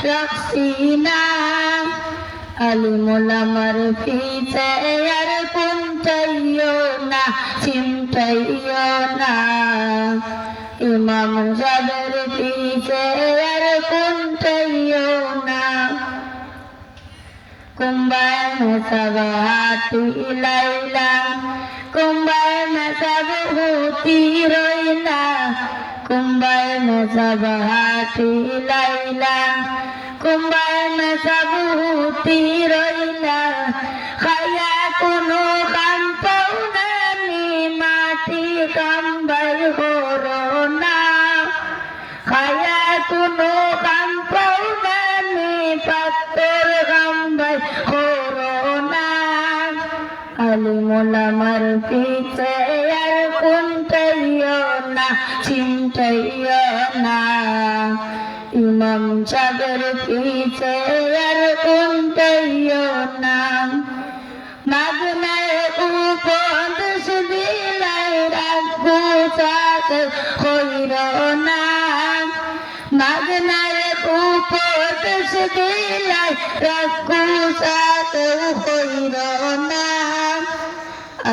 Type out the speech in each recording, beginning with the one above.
রাখছি না আলিমুল আমার পিছে আর কোনটাইও না চিন্তাইও না ইমাম সাহেবের পিছে আর কোনটাইও না কুম্বায় में सब हाथी लाइला कुंबाय में सब होती रोइला कुंबाय में सब हाथी लाइला कुंबाय में सब होती रोइला खाया कोनो काम पौनानी माटी कंबल हो रोना खाया कोनो काम पौनानी पत्थर कंबल हो रोना আলিমুল আমার পিছে আর কোনটাইও না চিন্তাইও না ইমাম সাহেবের পিছে আর কোনটাইও না মাগনায় উপদেশ দিলাই রাখবো সাথে হইর না মাগনায় উপদেশ দিলাই রাখবো সাথে হইর না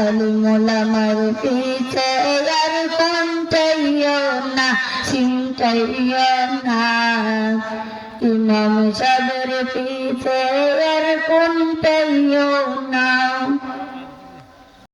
আলিমুল আমার পিছে আর কোনটাইও না চিন্তাইও না ইমাম সাহেবের পিছে আর কোনটাইও না